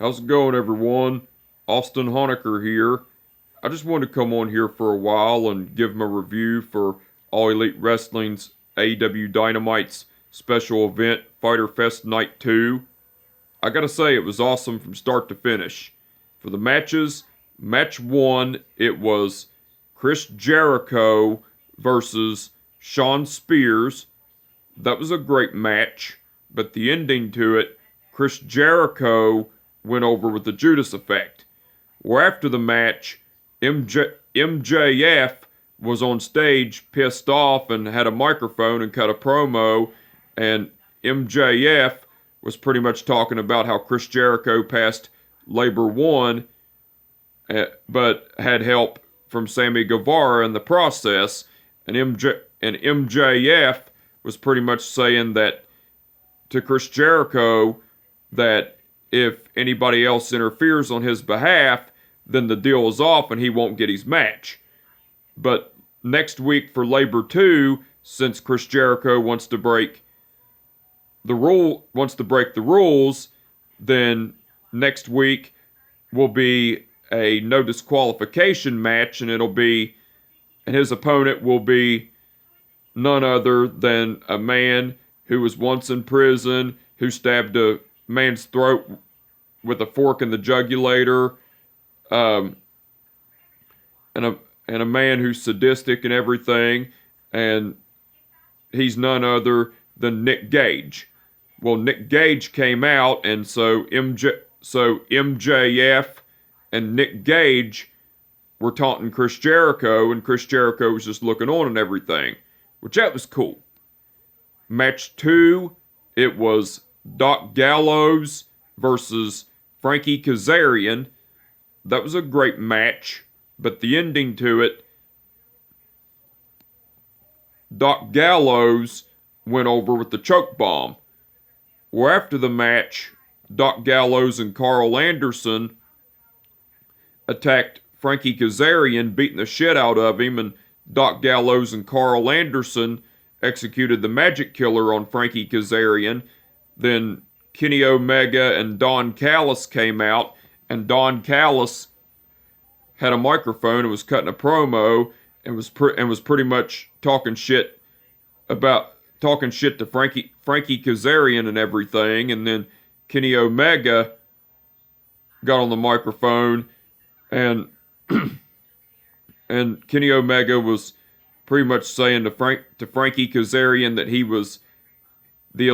How's it going, everyone? Austin Honecker here. I just wanted to come on here for a while and give my review for All Elite Wrestling's AEW Dynamite's special event, Fyter Fest Night 2. I gotta say, it was awesome from start to finish. For the matches, match 1, it was Chris Jericho versus Shawn Spears. That was a great match, but the ending to it, Chris Jericho went over with the Judas effect. Where after the match, MJF was on stage pissed off and had a microphone and cut a promo, and MJF was pretty much talking about how Chris Jericho passed Labor 1, but had help from Sammy Guevara in the process, and MJF was pretty much saying that to Chris Jericho that if anybody else interferes on his behalf, then the deal is off and he won't get his match. But next week for Labor 2, since Chris Jericho wants to break the rules, then next week will be a no disqualification match, and his opponent will be none other than a man who was once in prison, who stabbed a man's throat with a fork in the jugulator, and a man who's sadistic and everything, and he's none other than Nick Gage. Well, Nick Gage came out, and so MJF and Nick Gage were taunting Chris Jericho, and Chris Jericho was just looking on and everything, which that was cool. Match 2, it was Doc Gallows versus Frankie Kazarian. That was a great match, but the ending to it, Doc Gallows went over with the choke bomb. Where after the match, Doc Gallows and Carl Anderson attacked Frankie Kazarian, beating the shit out of him, and Doc Gallows and Carl Anderson executed the Magic Killer on Frankie Kazarian. Then Kenny Omega and Don Callis came out, and Don Callis had a microphone and was cutting a promo and was pretty much talking shit to Frankie Kazarian and everything. And then Kenny Omega got on the microphone, and and Kenny Omega was pretty much saying to Frankie Kazarian that he's the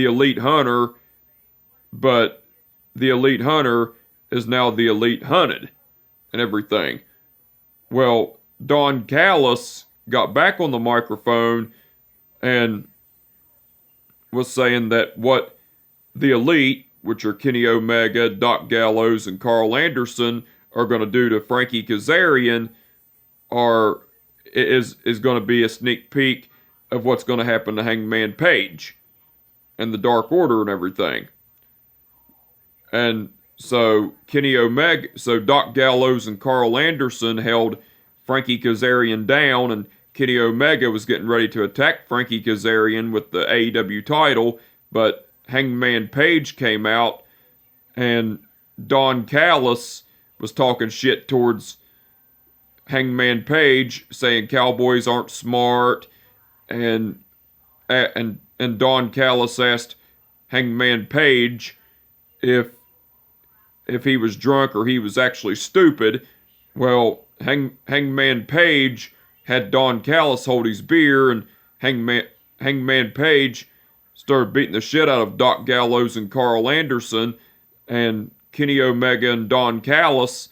elite hunter, but the elite hunter is now the elite hunted and everything. Well, Don Callis got back on the microphone and was saying that what the elite, which are Kenny Omega, Doc Gallows, and Carl Anderson, are going to do to Frankie Kazarian is going to be a sneak peek of what's going to happen to Hangman Page and the Dark Order and everything. And so Doc Gallows and Carl Anderson held Frankie Kazarian down, and Kenny Omega was getting ready to attack Frankie Kazarian with the AEW title, but Hangman Page came out, and Don Callis was talking shit towards Hangman Page, saying cowboys aren't smart, and Don Callis asked Hangman Page if he was drunk or he was actually stupid. Well, Hangman Page had Don Callis hold his beer, and Hangman Page started beating the shit out of Doc Gallows and Carl Anderson, and Kenny Omega and Don Callis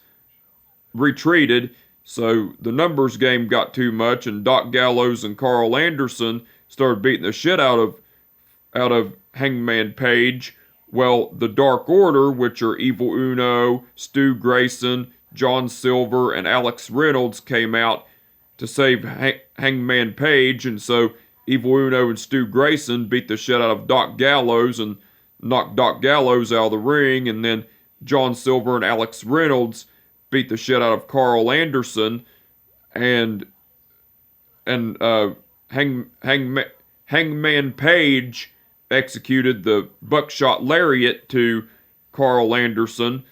retreated. So the numbers game got too much, and Doc Gallows and Carl Anderson started beating the shit out of Hangman Page. Well, the Dark Order, which are Evil Uno, Stu Grayson, John Silver, and Alex Reynolds, came out to save Hangman Page, and so Evil Uno and Stu Grayson beat the shit out of Doc Gallows and knocked Doc Gallows out of the ring, and then John Silver and Alex Reynolds beat the shit out of Carl Anderson, and Hangman Page executed the buckshot lariat to Carl Anderson.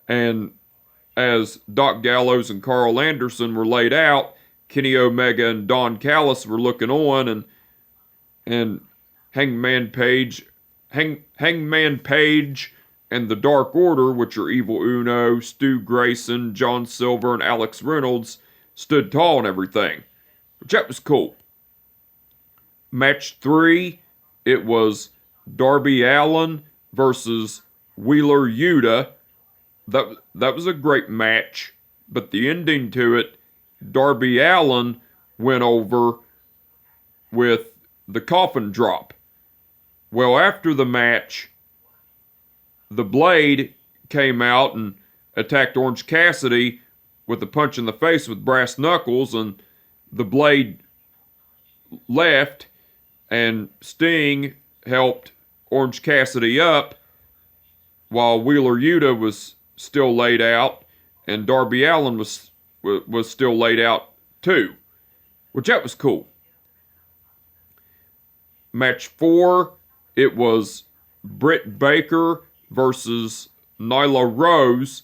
And as Doc Gallows and Carl Anderson were laid out, Kenny Omega and Don Callis were looking on, and Hangman Page and the Dark Order, which are Evil Uno, Stu Grayson, John Silver, and Alex Reynolds, stood tall and everything, which that was cool. Match 3, it was Darby Allin versus Wheeler Yuta. That was a great match, but the ending to it, Darby Allin went over with the coffin drop. Well, after the match, the Blade came out and attacked Orange Cassidy with a punch in the face with brass knuckles, and the Blade left, and Sting helped Orange Cassidy up while Wheeler Yuta was still laid out, and Darby Allin was still laid out too, which that was cool. Match 4, it was Britt Baker versus Nyla Rose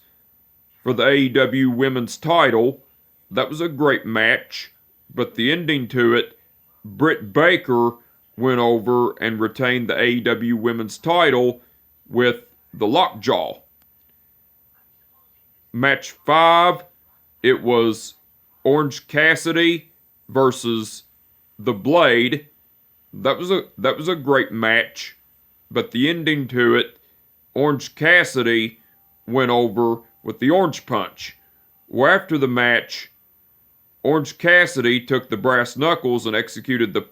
for the AEW Women's title. That was a great match, but the ending to it, Britt Baker went over and retained the AEW Women's title with the lockjaw. Match 5, it was Orange Cassidy versus the Blade. That was a great match, but the ending to it, Orange Cassidy went over with the Orange Punch. Well, after the match, Orange Cassidy took the brass knuckles and executed the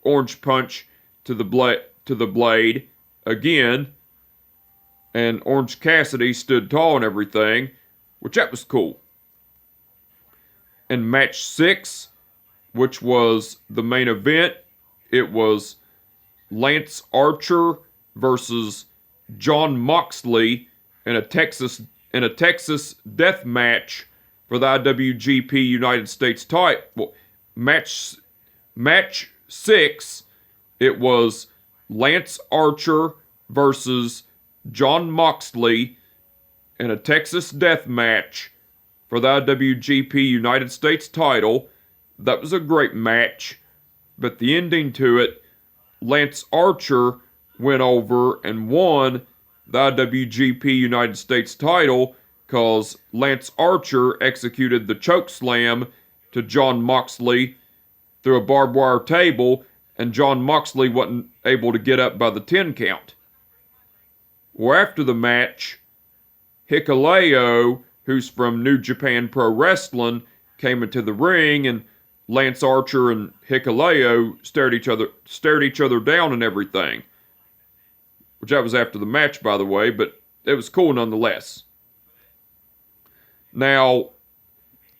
Orange Punch to the Blade again, and Orange Cassidy stood tall and everything, which that was cool. And match 6, which was the main event, it was Lance Archer versus Jon Moxley in a Texas death match for the IWGP United States title. Well, match 6, it was Lance Archer versus Jon Moxley in a Texas death match for the IWGP United States title. That was a great match, but the ending to it, Lance Archer went over and won the IWGP United States title because Lance Archer executed the choke slam to Jon Moxley through a barbed wire table, and Jon Moxley wasn't able to get up by the 10 count. Well, after the match, Hikuleo, who's from New Japan Pro Wrestling, came into the ring, and Lance Archer and Hikuleo stared each other down and everything. Which that was after the match, by the way, but it was cool nonetheless. Now,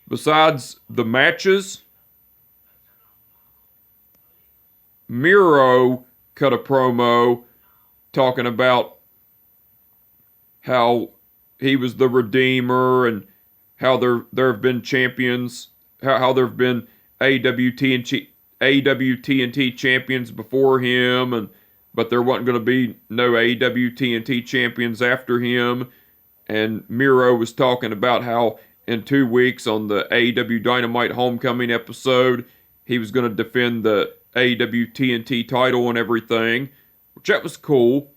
besides the matches, Miro cut a promo talking about how he was the Redeemer and how there have been champions, how there have been AEW TNT champions before him, but there wasn't going to be no AEW TNT champions after him. And Miro was talking about how in 2 weeks on the AEW Dynamite Homecoming episode, he was going to defend the AEW TNT title and everything, which that was cool.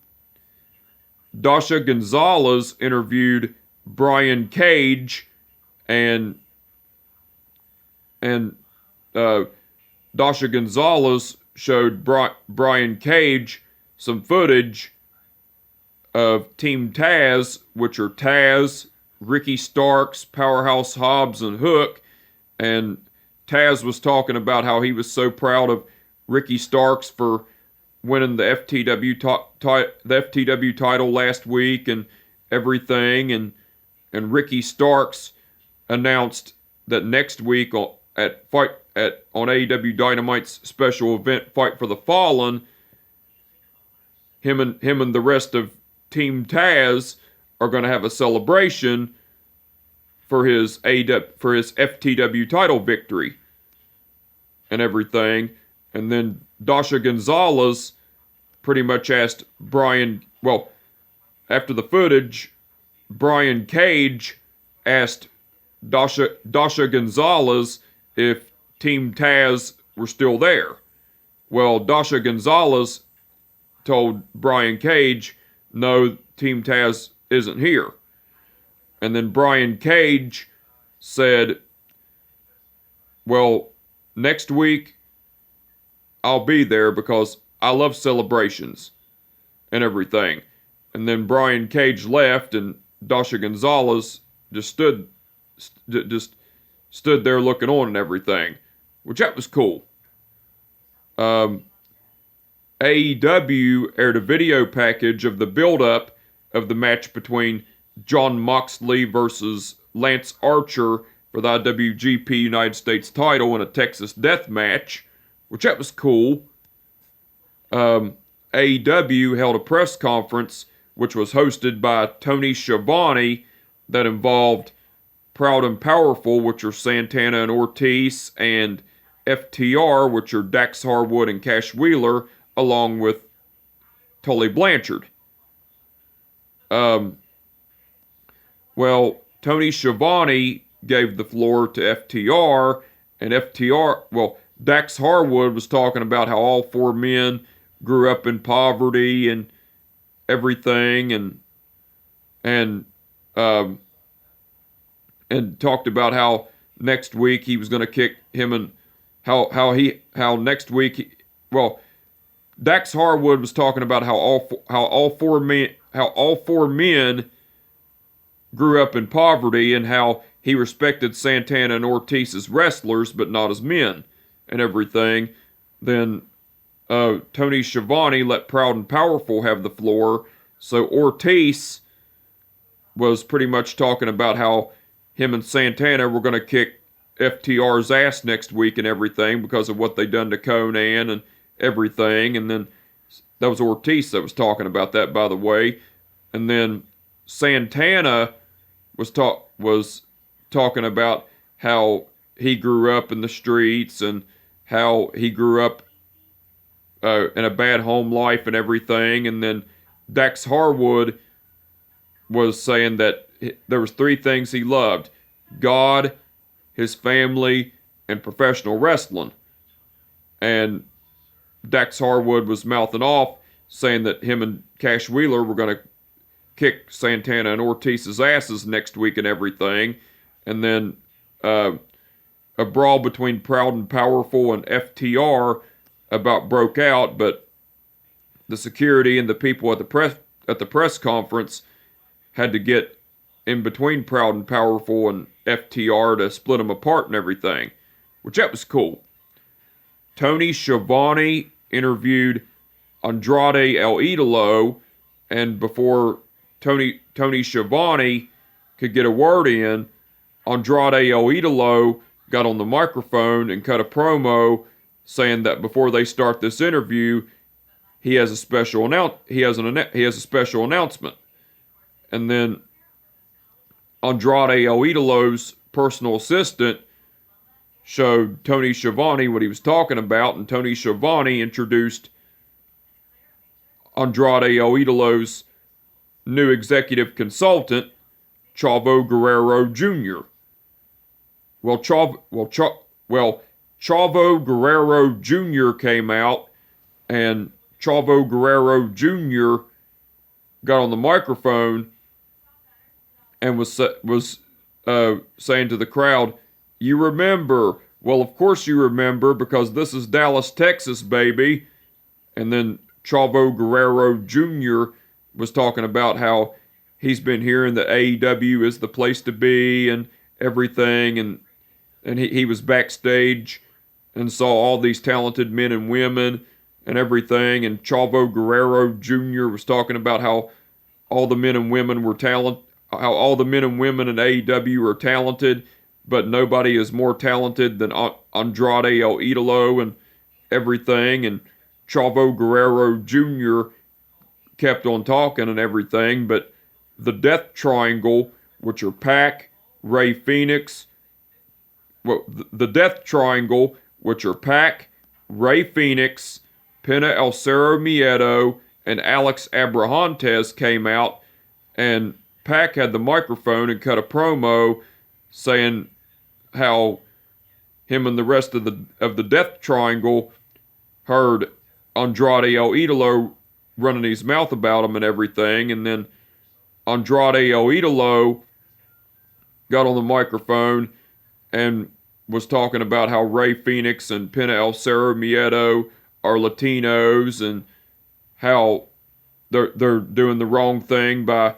Dasha Gonzalez interviewed Brian Cage, and Dasha Gonzalez showed Brian Cage some footage of Team Taz, which are Taz, Ricky Starks, Powerhouse Hobbs, and Hook. And Taz was talking about how he was so proud of Ricky Starks for winning the FTW title last week and everything. And Ricky Starks announced that next week on AEW Dynamite's special event, Fight for the Fallen, him and the rest of Team Taz are going to have a celebration for his FTW title victory and everything. And then Dasha Gonzalez pretty much asked Brian, well, after the footage, Brian Cage asked Dasha Gonzalez if Team Taz were still there. Well, Dasha Gonzalez told Brian Cage, no, Team Taz isn't here. And then Brian Cage said, well, next week I'll be there because I love celebrations and everything. And then Brian Cage left, and Dasha Gonzalez just stood there looking on and everything, which that was cool. AEW aired a video package of the build-up of the match between Jon Moxley versus Lance Archer for the IWGP United States title in a Texas death match, which that was cool. AEW held a press conference which was hosted by Tony Schiavone that involved Proud and Powerful, which are Santana and Ortiz, and FTR, which are Dax Harwood and Cash Wheeler, along with Tully Blanchard. Well, Tony Schiavone gave the floor to FTR, and Dax Harwood was talking about how all four men grew up in poverty and everything, and talked about how next week he was going to kick him, and how next week Dax Harwood was talking about how all four men grew up in poverty, and how he respected Santana and Ortiz as wrestlers but not as men and everything. Then Tony Schiavone let Proud and Powerful have the floor. So Ortiz was pretty much talking about how him and Santana were going to kick FTR's ass next week and everything because of what they done to Conan and everything. And then that was Ortiz that was talking about that, by the way. And then Santana was talking about how he grew up in the streets and how he grew up in a bad home life and everything. And then Dax Harwood was saying that there was three things he loved: God, his family, and professional wrestling. And Dax Harwood was mouthing off, saying that him and Cash Wheeler were going to kick Santana and Ortiz's asses next week and everything. And then a brawl between Proud and Powerful and FTR about broke out, but the security and the people at the press conference had to get in between Proud and Powerful and FTR to split them apart and everything, which that was cool. Tony Schiavone interviewed Andrade El Idolo, and before Tony Schiavone could get a word in, Andrade El Idolo got on the microphone and cut a promo saying that before they start this interview, he has a special announcement. And then Andrade El Idolo's personal assistant showed Tony Schiavone what he was talking about, and Tony Schiavone introduced Andrade El Idolo's new executive consultant, Chavo Guerrero Jr. Chavo Guerrero Jr. came out, and Chavo Guerrero Jr. got on the microphone and was saying to the crowd, "You remember? Well, of course you remember, because this is Dallas, Texas, baby." And then Chavo Guerrero Jr. was talking about how he's been hearing that AEW is the place to be and everything, and he was backstage and saw all these talented men and women and everything, and Chavo Guerrero Jr. was talking about how all the men and women were how all the men and women in AEW are talented, but nobody is more talented than Andrade El Idolo and everything. And Chavo Guerrero Jr. kept on talking and everything, but the Death Triangle, which are Pac, Rey Fenix, the Death Triangle, which are Pac, Rey Fenix, Pena El Cerro Miedo, and Alex Abrahantes, came out and Pac had the microphone and cut a promo saying how him and the rest of the Death Triangle heard Andrade El Idolo running his mouth about him and everything, and then Andrade El Idolo got on the microphone and was talking about how Rey Fenix and Pena El Cerro Miedo are Latinos and how they're doing the wrong thing by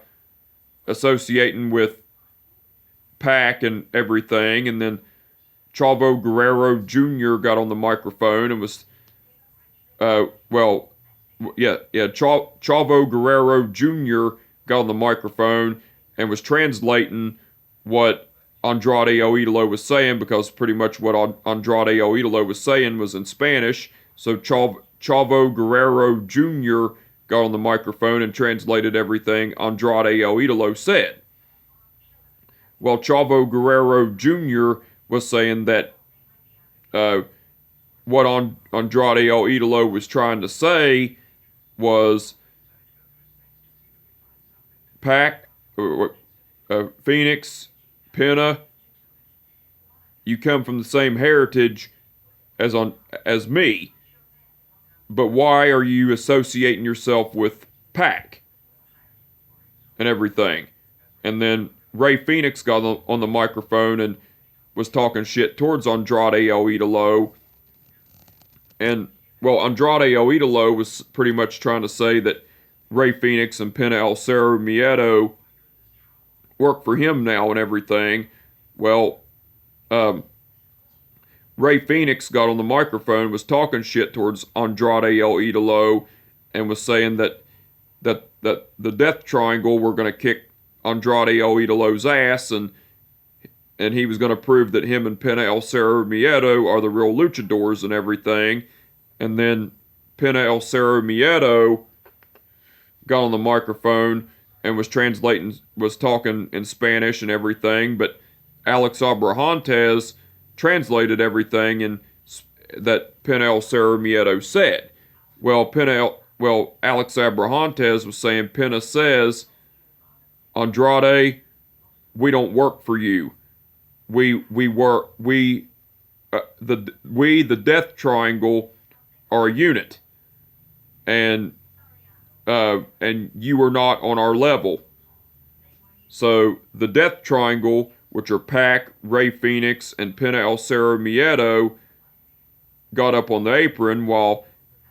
associating with Pac and everything. And then Chavo Guerrero Jr. got on the microphone and was, Chavo Guerrero Jr. got on the microphone and was translating what Andrade El Idolo was saying, because pretty much what Andrade El Idolo was saying was in Spanish. So Chavo Guerrero Jr. got on the microphone and translated everything Andrade El Idolo said. Well, Chavo Guerrero Jr. was saying that what Andrade El Idolo was trying to say was Pac, Phoenix, Pena, you come from the same heritage as me, but why are you associating yourself with Pac and everything? And then Rey Fenix got on the microphone and was talking shit towards Andrade El Idolo. And, well, Andrade El Idolo was pretty much trying to say that Rey Fenix and Pena El Cerro Miedo work for him now and everything. Well, Rey Fenix got on the microphone, was talking shit towards Andrade El Idolo, and was saying that the Death Triangle were going to kick Andrade El Idolo's ass, and he was going to prove that him and Pena El Cerro Miedo are the real luchadors and everything. And then Pena El Cerro Miedo got on the microphone and was talking in Spanish and everything, but Alex Abrahantes translated everything that Pena El Cerro Miedo said. Well, Alex Abrahantes was saying, Pena says, Andrade, we don't work for you. The Death Triangle are a unit, and you are not on our level. So the Death Triangle, which are Pac, Rey Fenix, and Pena El Cerro Miedo, got up on the apron, while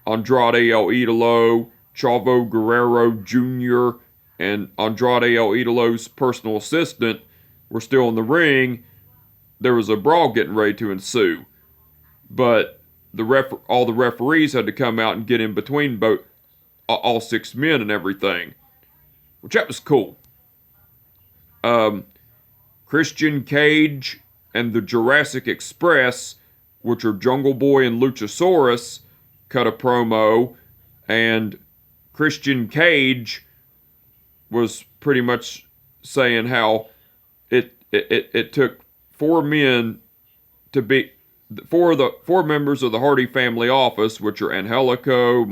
Andrade El Idolo, Chavo Guerrero Jr., and Andrade El Idolo's personal assistant were still in the ring. There was a brawl getting ready to ensue, but all the referees had to come out and get in between all six men and everything, which that was cool. Christian Cage and the Jurassic Express, which are Jungle Boy and Luchasaurus, cut a promo, and Christian Cage was pretty much saying how it took four members of the Hardy family office, which are Angelico,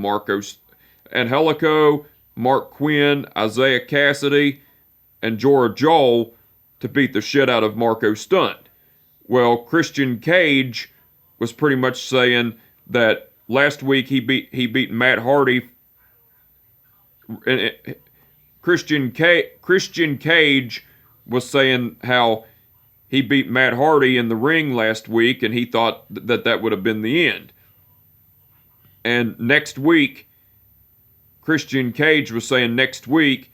Mark Quinn, Isaiah Cassidy, and Jorah Joel, to beat the shit out of Marco Stunt. Well, Christian Cage was pretty much saying that last week he beat Matt Hardy. Christian Cage was saying how he beat Matt Hardy in the ring last week, and he thought that would have been the end. And next week, Christian Cage was saying next week,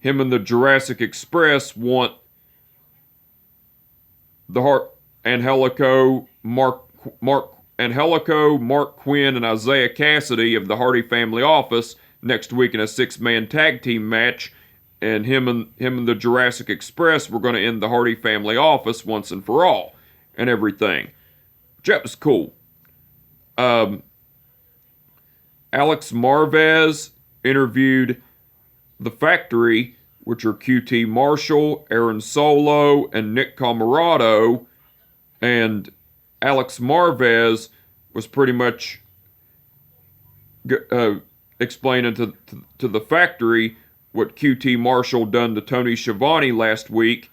him and the Jurassic Express want Angelico, Mark Quinn, and Isaiah Cassidy of the Hardy family office next week in a 6-man tag team match, and him and the Jurassic Express were going to end the Hardy family office once and for all, and everything. That was cool. Alex Marvez interviewed The Factory, which are QT Marshall, Aaron Solo, and Nick Camarado, and Alex Marvez was pretty much explaining to The Factory what QT Marshall done to Tony Schiavone last week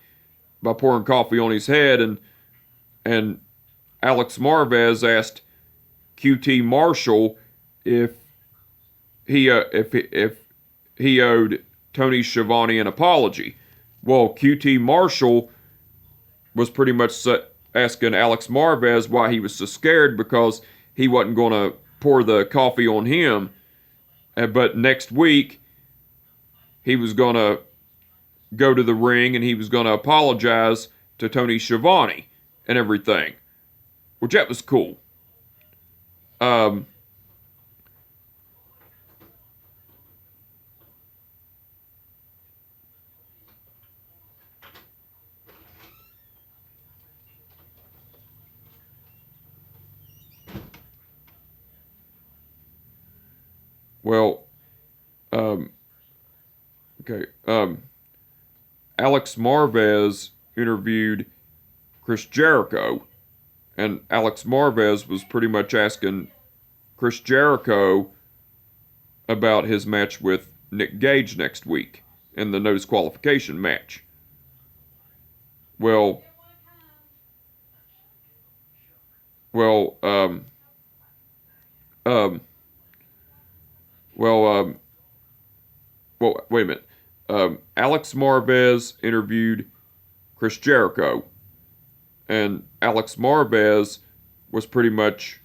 by pouring coffee on his head, and Alex Marvez asked QT Marshall if he owed Tony Schiavone an apology. Well, QT Marshall was pretty much asking Alex Marvez why he was so scared, because he wasn't going to pour the coffee on him. But next week, he was going to go to the ring and he was going to apologize to Tony Schiavone and everything, which that was cool. Well, okay. Alex Marvez interviewed Chris Jericho, and Alex Marvez was pretty much asking Chris Jericho about his match with Nick Gage next week in the no disqualification match. Well, well, um, um, well, wait a minute. Alex Marvez interviewed Chris Jericho, and Alex Marvez was pretty much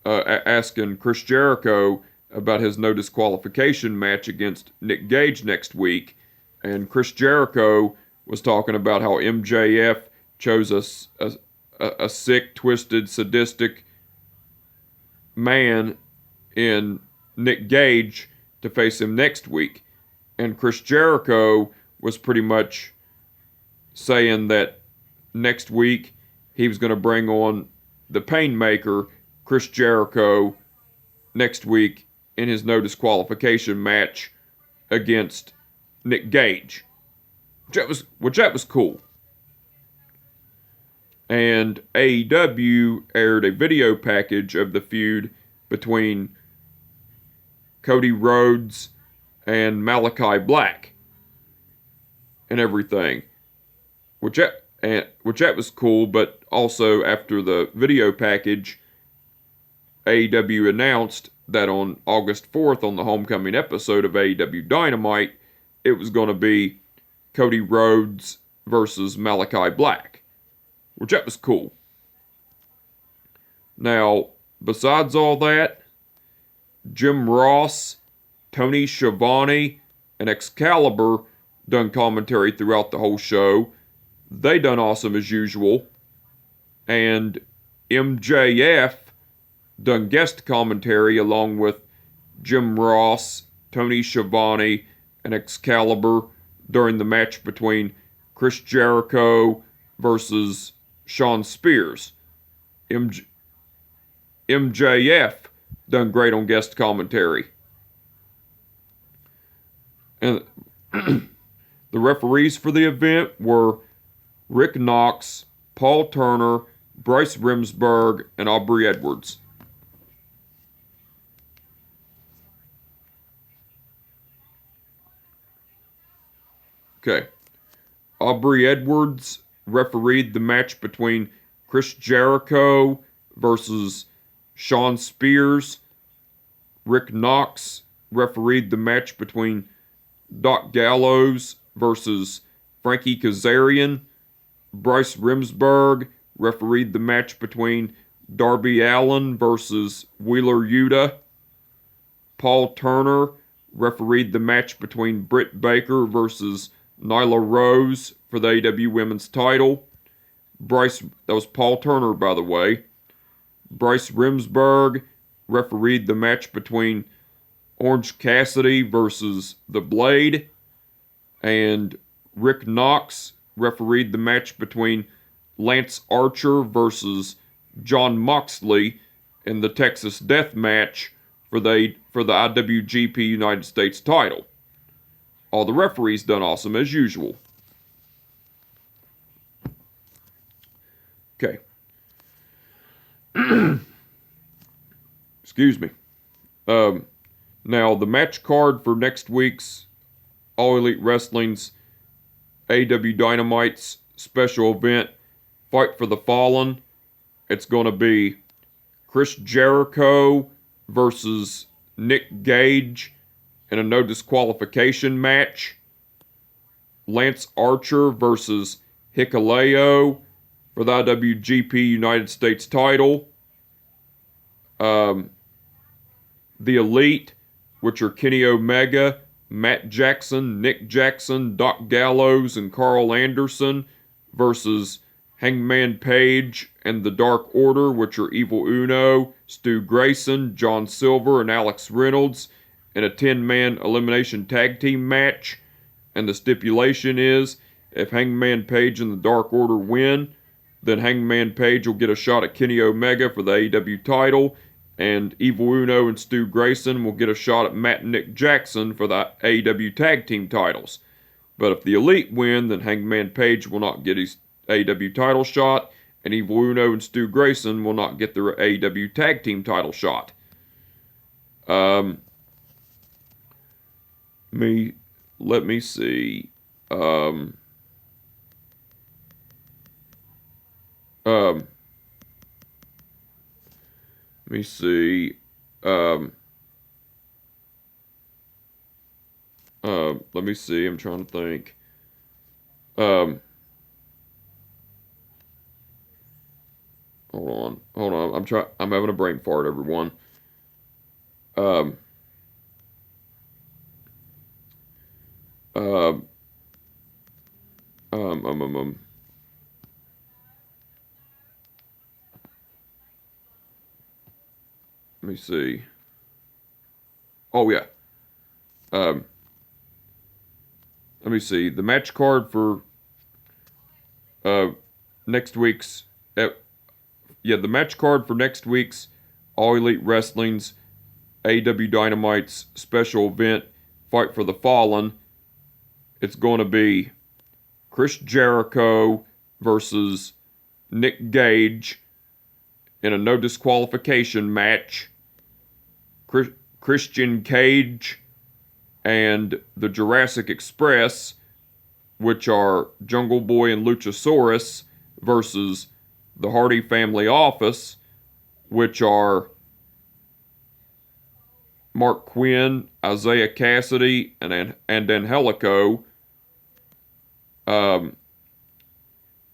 asking Chris Jericho about his no disqualification match against Nick Gage next week, and Chris Jericho was talking about how MJF chose a sick, twisted, sadistic man in Nick Gage to face him next week. And Chris Jericho was pretty much saying that next week he was going to bring on the Painmaker, Chris Jericho, next week in his no disqualification match against Nick Gage, which that was cool. And AEW aired a video package of the feud between Cody Rhodes and Malachi Black and everything, which that was cool. But also, after the video package, AEW announced that on August 4th, on the homecoming episode of AEW Dynamite, it was going to be Cody Rhodes versus Malachi Black, which that was cool. Now, besides all that, Jim Ross, Tony Schiavone, and Excalibur done commentary throughout the whole show. They done awesome as usual. And MJF done guest commentary along with Jim Ross, Tony Schiavone, and Excalibur during the match between Chris Jericho versus Shawn Spears. MJF done great on guest commentary. And the referees for the event were Rick Knox, Paul Turner, Bryce Remsburg, and Aubrey Edwards. Okay. Aubrey Edwards refereed the match between Chris Jericho versus Shawn Spears. Rick Knox refereed the match between Doc Gallows versus Frankie Kazarian. Bryce Remsburg refereed the match between Darby Allin versus Wheeler Yuta. Paul Turner refereed the match between Britt Baker versus Nyla Rose for the AEW Women's title. That was Paul Turner, by the way. Bryce Remsburg refereed the match between Orange Cassidy versus The Blade. And Rick Knox refereed the match between Lance Archer versus Jon Moxley in the Texas Death Match for the IWGP United States title. All the referees done awesome as usual. Okay. Excuse me. Now, the match card for next week's All Elite Wrestling's AEW Dynamite's special event, Fight for the Fallen. It's going to be Chris Jericho versus Nick Gage in a no disqualification match. Lance Archer versus Hikuleo for the IWGP United States title. The Elite, which are Kenny Omega, Matt Jackson, Nick Jackson, Doc Gallows, and Carl Anderson versus Hangman Page and the Dark Order, which are Evil Uno, Stu Grayson, John Silver, and Alex Reynolds in a 10-man elimination tag team match. And the stipulation is, if Hangman Page and the Dark Order win, then Hangman Page will get a shot at Kenny Omega for the AEW title, and Evil Uno and Stu Grayson will get a shot at Matt and Nick Jackson for the AEW tag team titles. But if the Elite win, then Hangman Page will not get his AEW title shot, and Evil Uno and Stu Grayson will not get their AEW tag team title shot. Let me see. Let me see. Let me see. I'm trying to think. Hold on. I'm having a brain fart, everyone. Let me see. Oh yeah. Let me see. The match card for next week's the match card for next week's All Elite Wrestling's AEW Dynamite's special event, Fight for the Fallen. It's going to be Chris Jericho versus Nick Gage in a no disqualification match. Christian Cage and the Jurassic Express, which are Jungle Boy and Luchasaurus, versus the Hardy Family Office, which are Mark Quinn, Isaiah Cassidy, and Angelico.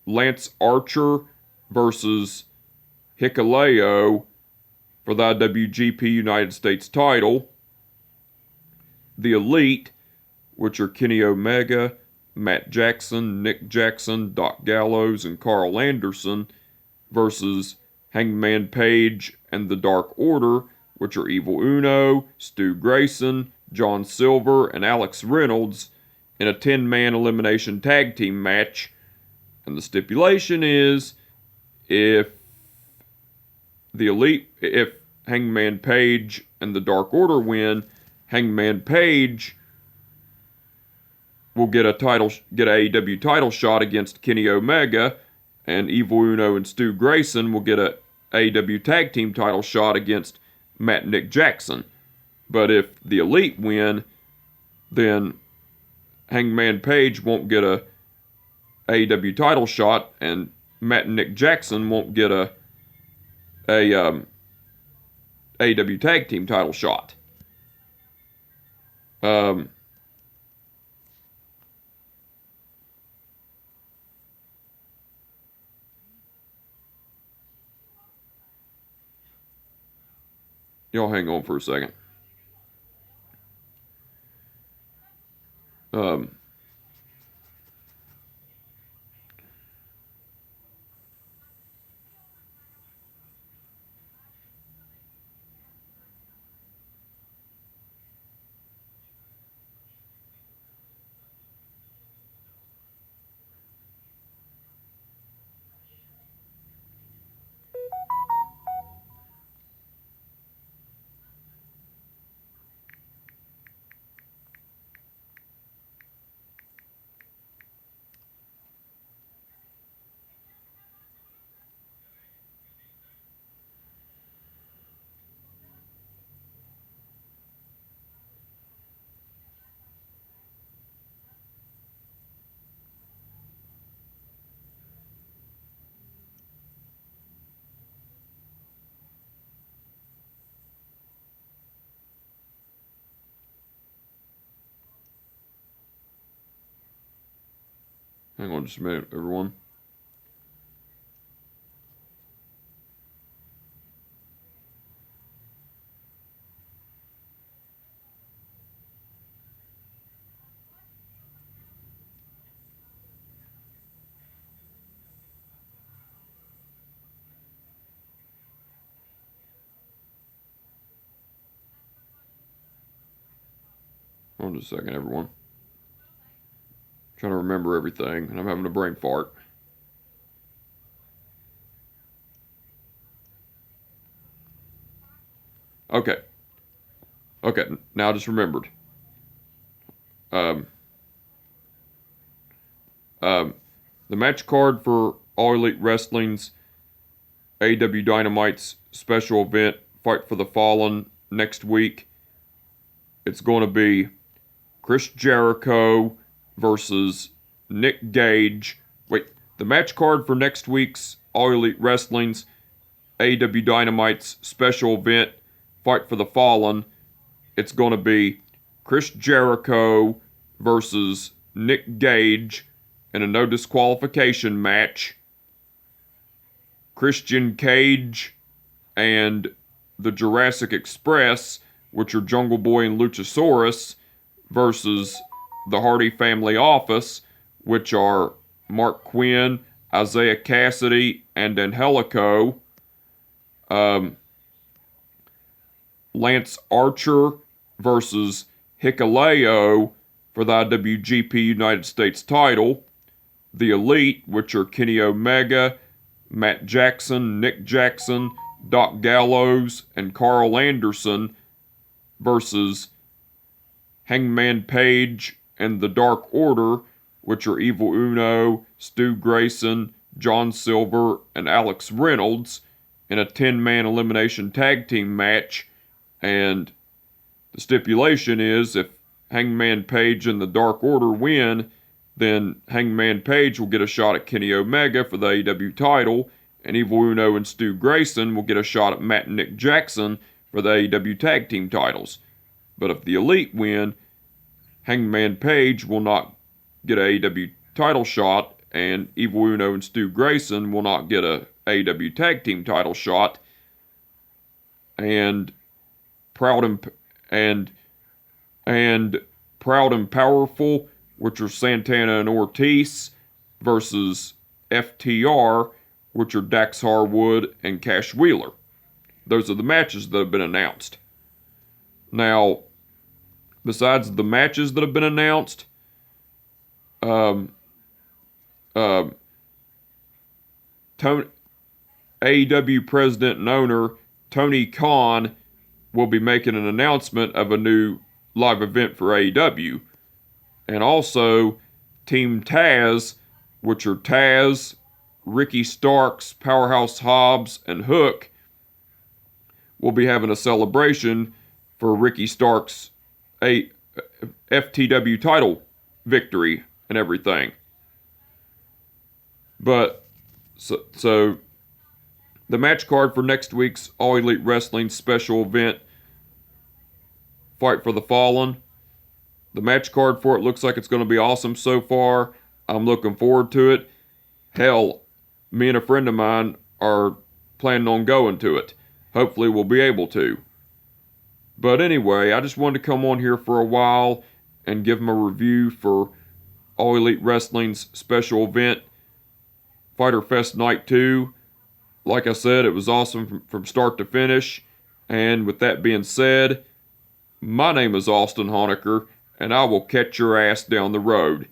Lance Archer versus Hikuleo for the IWGP United States title. The Elite, which are Kenny Omega, Matt Jackson, Nick Jackson, Doc Gallows, and Carl Anderson versus Hangman Page and the Dark Order, which are Evil Uno, Stu Grayson, John Silver, and Alex Reynolds in a 10-man elimination tag team match. And the stipulation is, if Hangman Page and the Dark Order win, Hangman Page will get a AEW title shot against Kenny Omega, and Evil Uno and Stu Grayson will get a AEW tag team title shot against Matt and Nick Jackson. But if the Elite win, then Hangman Page won't get a AEW title shot, and Matt and Nick Jackson won't get a AEW tag team title shot. Y'all hang on for a second. Hang on just a minute, everyone. Hold on just a second, everyone. Trying to remember everything, and I'm having a brain fart. Okay. Okay, now I just remembered. Um, the match card for All Elite Wrestling's AEW Dynamite's special event, Fight for the Fallen, next week. It's going to be Chris Jericho versus Nick Gage. Wait, the match card for next week's All Elite Wrestling's AEW Dynamite's special event, Fight for the Fallen. It's going to be Chris Jericho versus Nick Gage in a no disqualification match. Christian Cage and the Jurassic Express, which are Jungle Boy and Luchasaurus, versus the Hardy Family Office, which are Mark Quinn, Isaiah Cassidy, and Angelico. Lance Archer versus Hikuleo for the IWGP United States title. The Elite, which are Kenny Omega, Matt Jackson, Nick Jackson, Doc Gallows, and Carl Anderson versus Hangman Page and the Dark Order, which are Evil Uno, Stu Grayson, John Silver, and Alex Reynolds in a 10-man elimination tag team match. And the stipulation is if Hangman Page and the Dark Order win, then Hangman Page will get a shot at Kenny Omega for the AEW title, and Evil Uno and Stu Grayson will get a shot at Matt and Nick Jackson for the AEW tag team titles. But if the Elite win, Hangman Page will not get an AEW title shot, and Evil Uno and Stu Grayson will not get a AEW tag team title shot. And Proud and Powerful, which are Santana and Ortiz, versus FTR, which are Dax Harwood and Cash Wheeler. Those are the matches that have been announced. Now, besides the matches that have been announced, AEW president and owner Tony Khan will be making an announcement of a new live event for AEW. And also, Team Taz, which are Taz, Ricky Starks, Powerhouse Hobbs, and Hook, will be having a celebration for Ricky Starks' FTW title victory and everything. But, so the match card for next week's All Elite Wrestling special event, Fight for the Fallen. The match card for it looks like it's going to be awesome so far. I'm looking forward to it. Hell, me and a friend of mine are planning on going to it. Hopefully we'll be able to. But anyway, I just wanted to come on here for a while and give them a review for All Elite Wrestling's special event, Fyter Fest Night 2. Like I said, it was awesome from start to finish. And with that being said, my name is Austin Honecker, and I will catch your ass down the road.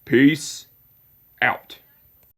Peace out.